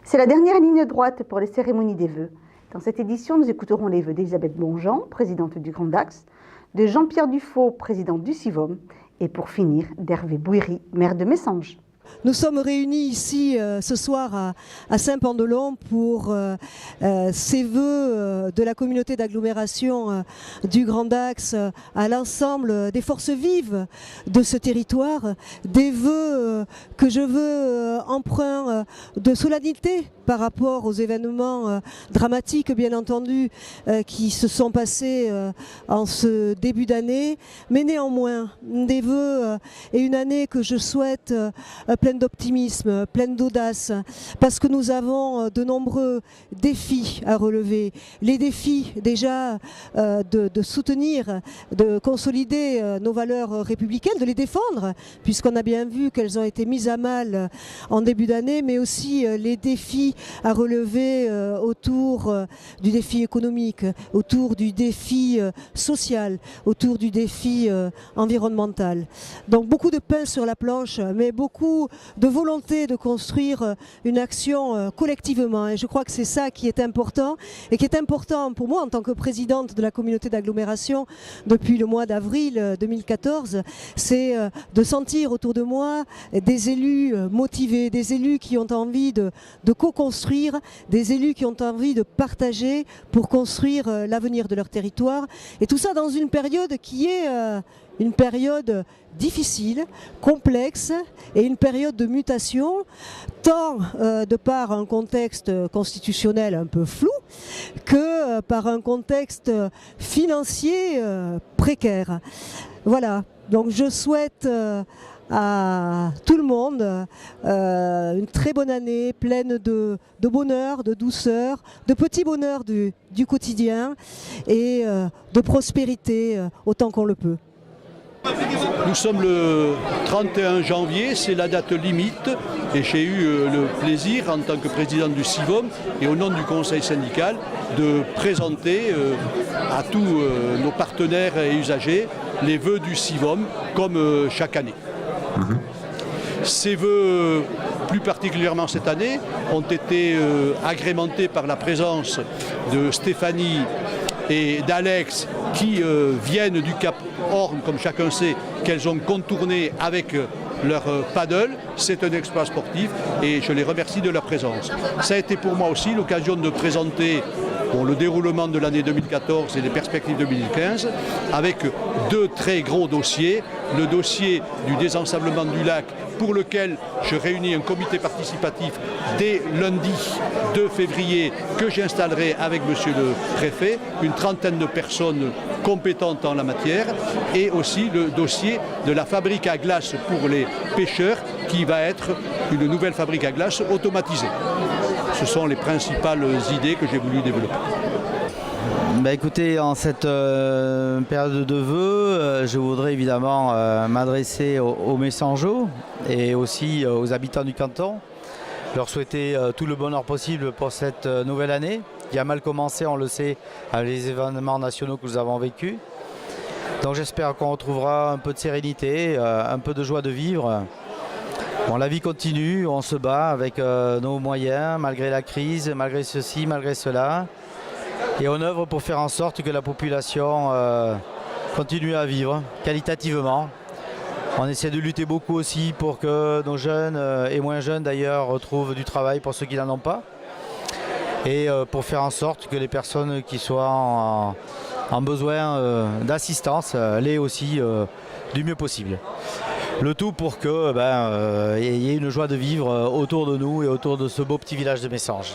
C'est la dernière ligne droite pour les cérémonies des vœux. Dans cette édition, nous écouterons les vœux d'Elisabeth Bonjean, présidente du Grand Dax, de Jean-Pierre Dufaux, président du CIVOM, et pour finir, d'Hervé Bouiry, maire de Messanges. Nous sommes réunis ici ce soir à Saint-Pandelon pour ces vœux de la communauté d'agglomération du Grand Dax à l'ensemble des forces vives de ce territoire, des vœux que je veux empreints de solennité par rapport aux événements dramatiques, bien entendu, qui se sont passés en ce début d'année, mais néanmoins des vœux et une année que je souhaite pleine d'optimisme, pleine d'audace, parce que nous avons de nombreux défis à relever. Les défis déjà de soutenir, de consolider nos valeurs républicaines, de les défendre, puisqu'on a bien vu qu'elles ont été mises à mal en début d'année, mais aussi les défis à relever autour du défi économique, autour du défi social, autour du défi environnemental. Donc beaucoup de pain sur la planche, mais beaucoup de volonté de construire une action collectivement. Et je crois que c'est ça qui est important, et qui est important pour moi en tant que présidente de la communauté d'agglomération depuis le mois d'avril 2014, c'est de sentir autour de moi des élus motivés, des élus qui ont envie de co-construire, des élus qui ont envie de partager pour construire l'avenir de leur territoire. Et tout ça dans une période qui est une période difficile, complexe et une période de mutation, tant de par un contexte constitutionnel un peu flou que par un contexte financier précaire. Voilà, donc je souhaite à tout le monde une très bonne année pleine de bonheur, de douceur, de petits bonheurs du quotidien et de prospérité autant qu'on le peut. Nous sommes le 31 janvier, c'est la date limite et j'ai eu le plaisir en tant que président du CIVOM et au nom du conseil syndical de présenter à tous nos partenaires et usagers les vœux du CIVOM comme chaque année. Ces vœux, plus particulièrement cette année, ont été agrémentés par la présence de Stéphanie et d'Alex qui viennent du Cap Horn, comme chacun sait, qu'elles ont contourné avec leur paddle. C'est un exploit sportif et je les remercie de leur présence. Ça a été pour moi aussi l'occasion de présenter le déroulement de l'année 2014 et les perspectives 2015 avec deux très gros dossiers. Le dossier du désensablement du lac pour lequel je réunis un comité participatif dès lundi 2 février que j'installerai avec monsieur le préfet, une trentaine de personnes compétentes en la matière, et aussi le dossier de la fabrique à glace pour les pêcheurs qui va être une nouvelle fabrique à glace automatisée. Ce sont les principales idées que j'ai voulu développer. Écoutez, en cette période de vœux, je voudrais évidemment m'adresser aux Messangeaux et aussi aux habitants du canton, leur souhaiter tout le bonheur possible pour cette nouvelle année, qui a mal commencé, on le sait, avec les événements nationaux que nous avons vécus. Donc j'espère qu'on retrouvera un peu de sérénité, un peu de joie de vivre. Bon, la vie continue, on se bat avec nos moyens, malgré la crise, malgré ceci, malgré cela. Et on œuvre pour faire en sorte que la population continue à vivre qualitativement. On essaie de lutter beaucoup aussi pour que nos jeunes et moins jeunes d'ailleurs retrouvent du travail pour ceux qui n'en ont pas. Et pour faire en sorte que les personnes qui soient en besoin d'assistance l'aient aussi du mieux possible. Le tout pour qu'il y ait une joie de vivre autour de nous et autour de ce beau petit village de Messanges.